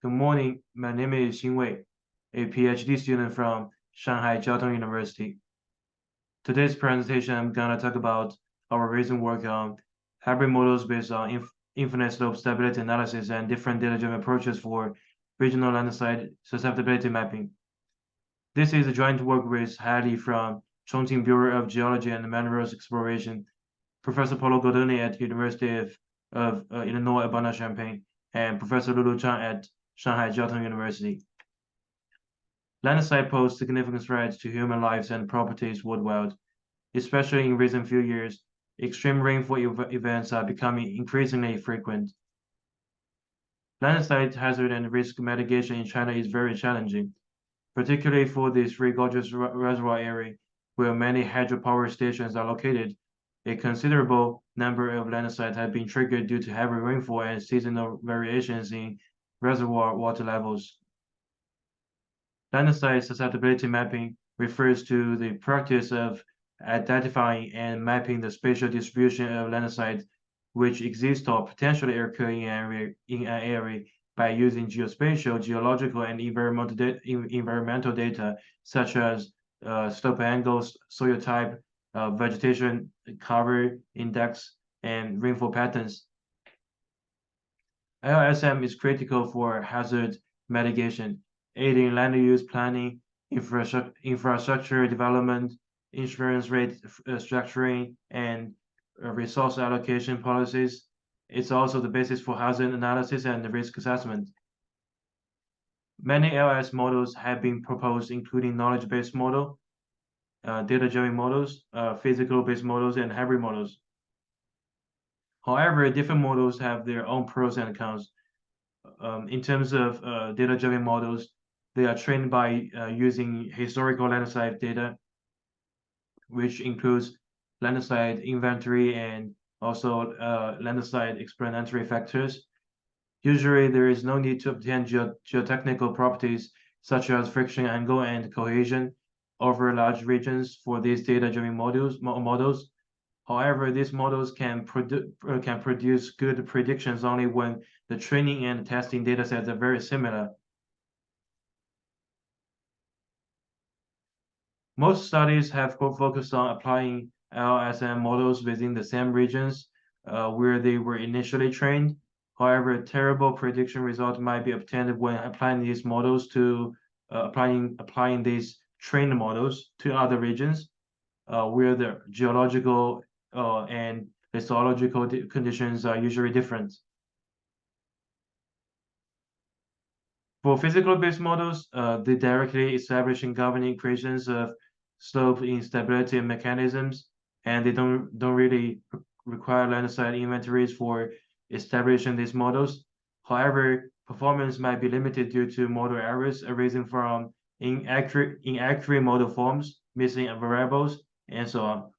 Good morning. My name is Xin Wei, a PhD student from Shanghai Jiao Tong University. Today's presentation, I'm gonna talk about our recent work on hybrid models based on infinite slope stability analysis and different data-driven approaches for regional landslide susceptibility mapping. This is a joint work with Heidi from Chongqing Bureau of Geology and Minerals Exploration, Professor Paulo Godoni at University of Illinois Urbana-Champaign, and Professor Lulu Zhang at Shanghai Jiao Tong University. Landslide pose significant threats to human lives and properties worldwide, especially in recent few years. Extreme rainfall events are becoming increasingly frequent. Landslide hazard and risk mitigation in China is very challenging, particularly for the Three Gorges Reservoir area, where many hydropower stations are located. A considerable number of landslides have been triggered due to heavy rainfall and seasonal variations in reservoir water levels. Landslide susceptibility mapping refers to the practice of identifying and mapping the spatial distribution of landslides which exist or potentially occur in an area by using geospatial, geological, and environmental data such as slope angles, soil type, vegetation cover index, and rainfall patterns. LSM is critical for hazard mitigation, aiding land use planning, infrastructure development, insurance rate structuring, and resource allocation policies. It's also the basis for hazard analysis and risk assessment. Many LS models have been proposed, including knowledge-based model, data-driven models, physical-based models, and hybrid models. However, different models have their own pros and cons. In terms of data-driven models, they are trained by using historical landslide data, which includes landslide inventory and also landslide explanatory factors. Usually, there is no need to obtain geotechnical properties such as friction angle and cohesion over large regions for these data-driven models. However, these models can produce good predictions only when the training and testing datasets are very similar. Most studies have focused on applying LSM models within the same regions where they were initially trained. However, terrible prediction results might be obtained when applying these models to applying these trained models to other regions where the geological and histological conditions are usually different. For physical-based models, they directly establish and governing equations of slope instability mechanisms, and they don't really require landslide inventories for establishing these models. However, performance might be limited due to model errors arising from inaccurate model forms, missing variables, and so on.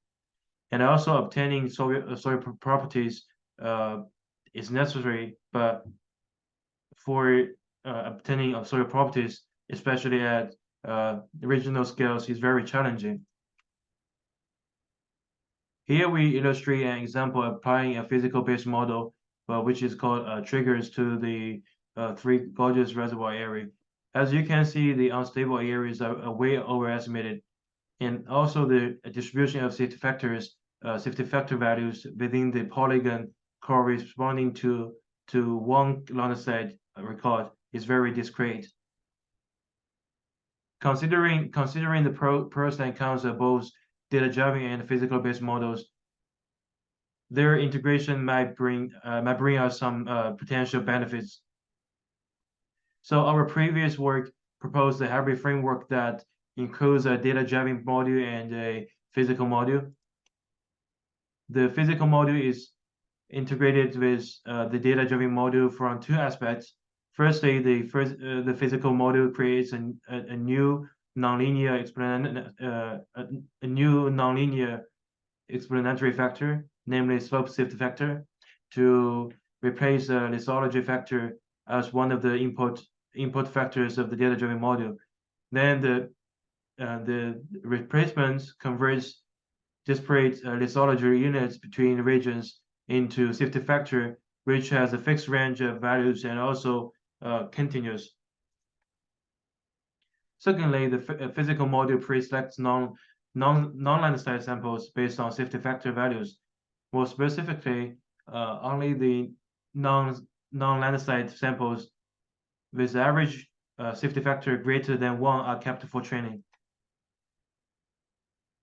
And also obtaining soil properties is necessary, but for obtaining soil properties, especially at regional scales, is very challenging. Here we illustrate an example of applying a physical-based model, which is called triggers to the Three Gorges Reservoir area. As you can see, the unstable areas are way overestimated, and also the distribution of safety factor values within the polygon corresponding to one landslide record is very discrete. Considering the pros and cons of both data-driven and physical-based models, their integration might bring us some potential benefits. So our previous work proposed a hybrid framework that includes a data-driven module and a physical module. The physical module is integrated with the data-driven module from two aspects. Firstly, the physical module creates a new nonlinear explanatory factor, namely slope safety factor, to replace the lithology factor as one of the input factors of the data-driven module. Then the replacements converts disparate lithology units between regions into safety factor, which has a fixed range of values and also continuous. Secondly, the physical module pre-selects non-Landslide samples based on safety factor values. More specifically, only the non-Landslide samples with average safety factor greater than 1 are kept for training.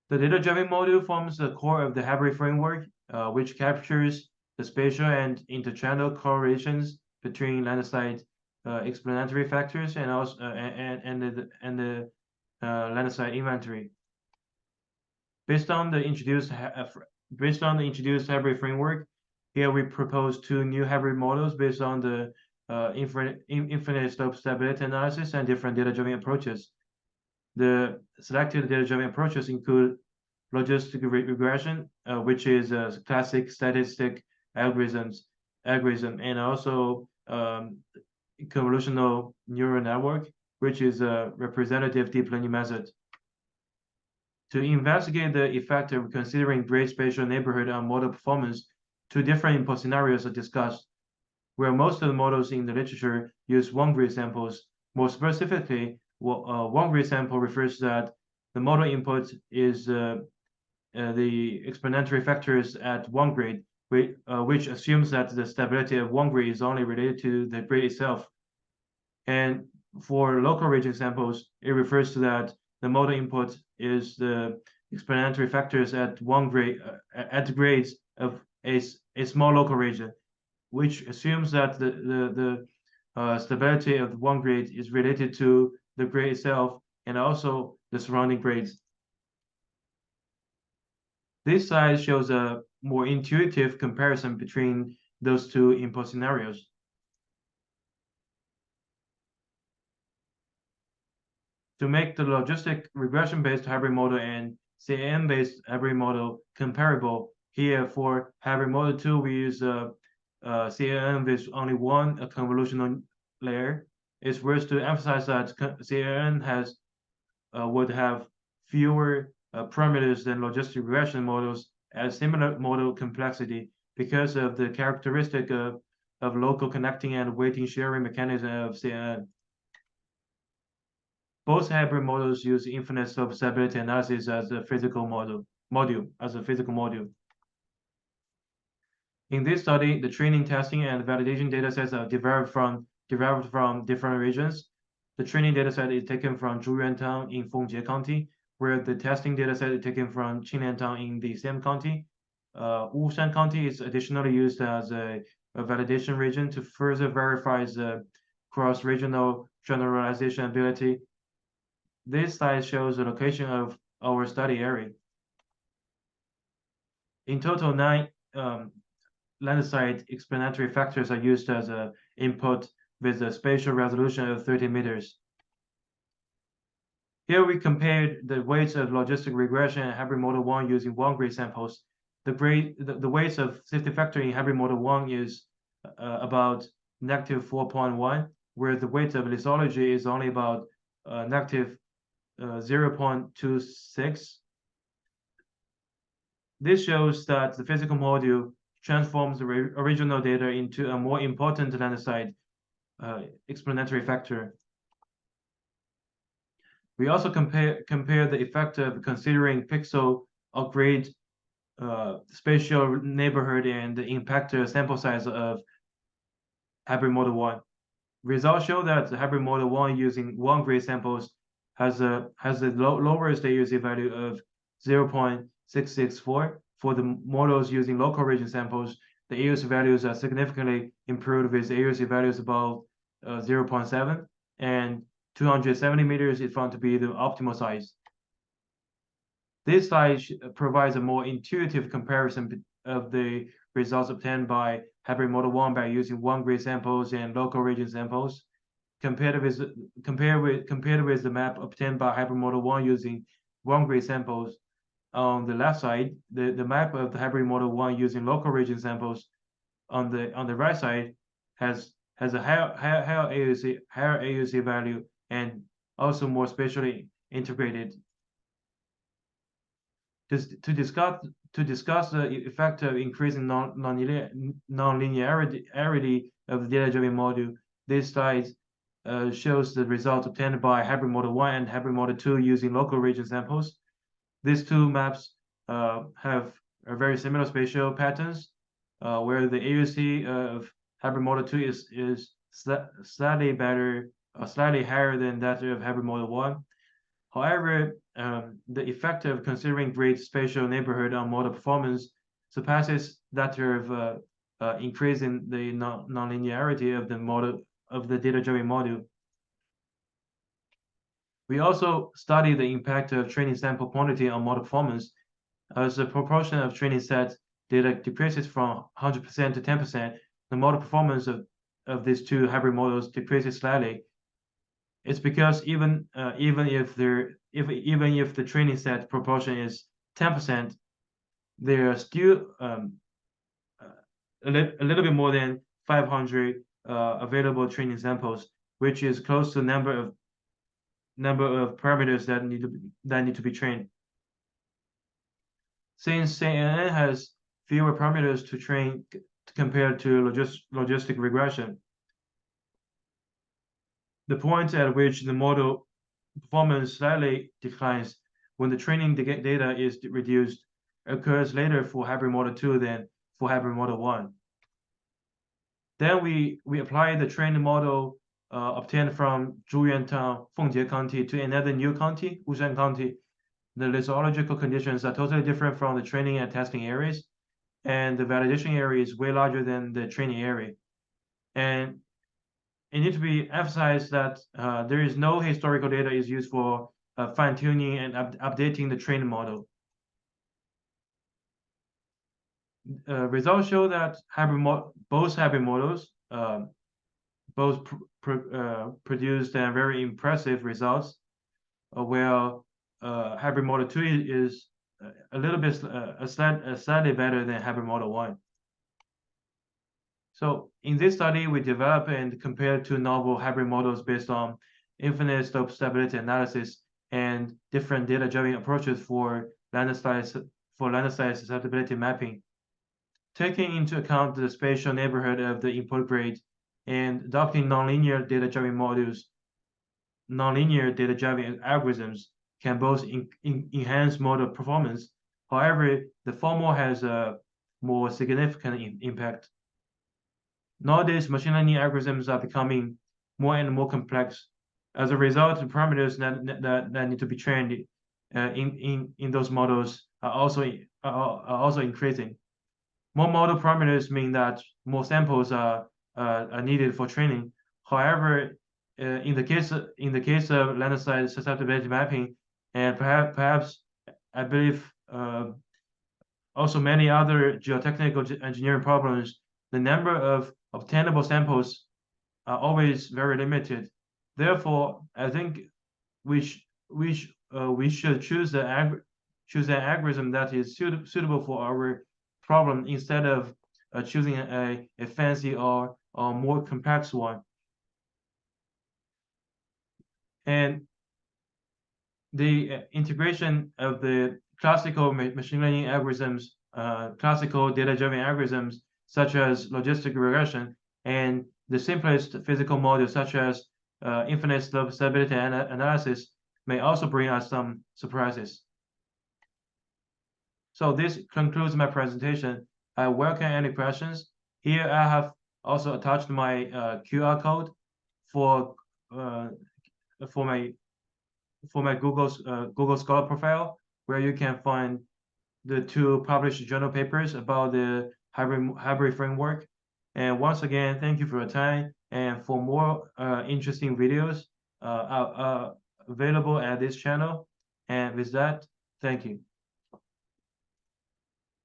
The data-driven module forms the core of the hybrid framework, which captures the spatial and interchannel correlations between Landslide explanatory factors and also the Landslide inventory. Based on the introduced hybrid framework, here we propose 2 new hybrid models based on the infinite slope stability analysis and different data-driven approaches. The selected data-driven approaches include logistic regression, which is a classic statistic algorithm, and also convolutional neural network, which is a representative deep learning method. To investigate the effect of considering grade spatial neighborhood on model performance, 2 different input scenarios are discussed, where most of the models in the literature use 1-grid samples. More specifically, 1-grid sample refers that the model input is the explanatory factors at 1 grid, which assumes that the stability of 1 grid is only related to the grid itself. And for local region samples, it refers to that the model input is the explanatory factors at 1 grid at the grades of a small local region, which assumes that the stability of 1 grid is related to the grid itself and also the surrounding grades. This slide shows a more intuitive comparison between those 2 input scenarios. To make the logistic regression-based hybrid model and CAN-based hybrid model comparable, here for hybrid model 2, we use CAN with only 1 convolutional layer. It's worth to emphasize that CAN would have fewer parameters than logistic regression models at similar model complexity because of the characteristic of local connecting and weighting sharing mechanism of CAN. Both hybrid models use infinite slope stability analysis as a physical module. In this study, the training, testing, and validation datasets are derived from different regions. The training dataset is taken from Zhuyuantang in Fengjie County, where the testing dataset is taken from Qinliantang in the same county. Wushan County is additionally used as a validation region to further verify the cross-regional generalization ability. This slide shows the location of our study area. In total, 9 Landslide explanatory factors are used as an input with a spatial resolution of 30 meters. Here we compared the weights of logistic regression and hybrid model 1 using 1-grid samples. The weights of safety factor in hybrid model 1 is about negative 4.1, where the weight of lithology is only about negative 0.26. This shows that the physical module transforms the original data into a more important Landslide explanatory factor. We also compare the effect of considering pixel or grade spatial neighborhood and the impact sample size of hybrid model 1. Results show that the hybrid model 1 using 1-grid samples has a lowest AUC value of 0.664. For the models using local region samples, the AUC values are significantly improved with AUC values above 0.7, and 270 meters is found to be the optimal size. This slide provides a more intuitive comparison of the results obtained by hybrid model 1 by using 1-grid samples and local region samples, compared with the map obtained by hybrid model 1 using 1-grid samples. On the left side, the map of the hybrid model 1 using local region samples on the right side has a higher AUC value and also more spatially integrated. To discuss the effect of increasing non-linearity of the data-driven module, this slide shows the results obtained by hybrid model 1 and hybrid model 2 using local region samples. These two maps have a very similar spatial patterns, where the AUC of hybrid model 2 is slightly better, slightly higher than that of hybrid model 1. However, the effect of considering great spatial neighborhood on model performance surpasses that of increasing the nonlinearity of the model of the data-driven model. We also study the impact of training sample quantity on model performance. As the proportion of training set data decreases from 100% to 10%, the model performance of these two hybrid models decreases slightly. It's because even if the training set proportion is 10%, there are still a little bit more than 500 available training samples, which is close to the number of parameters that need to be trained. Since CNN has fewer parameters to train compared to logistic regression, the point at which the model performance slightly declines when the training data is reduced occurs later for hybrid model 2 than for hybrid model 1. Then we apply the training model obtained from Zhuyuantang Fengjie County to another new county, Wushan County. The lithological conditions are totally different from the training and testing areas, and the validation area is way larger than the training area. And it needs to be emphasized that there is no historical data is used for fine-tuning and updating the training model. Results show that both hybrid models produced very impressive results, where hybrid model 2 is a little bit slightly better than hybrid model 1. So in this study, we developed and compared two novel hybrid models based on infinite slope stability analysis and different data-driven approaches for landslide susceptibility mapping. Taking into account the spatial neighborhood of the input grade and adopting nonlinear data-driven models, nonlinear data-driven algorithms can both enhance model performance. However, the former has a more significant impact. Nowadays, machine learning algorithms are becoming more and more complex. As a result, the parameters that need to be trained in those models are also increasing. More model parameters mean that more samples are needed for training. However, in the case of landslide susceptibility mapping, and perhaps I believe also many other geotechnical engineering problems, the number of obtainable samples are always very limited. Therefore, I think we should choose an algorithm that is suitable for our problem instead of choosing a fancy or more complex one. And the integration of the classical machine learning algorithms, classical data-driven algorithms, such as logistic regression, and the simplest physical models, such as infinite slope stability analysis, may also bring us some surprises. So this concludes my presentation. I welcome any questions. Here I have also attached my QR code for my Google Scholar profile, where you can find the two published journal papers about the hybrid framework. And once again, thank you for your time. And for more interesting videos available at this channel. And with that, thank you.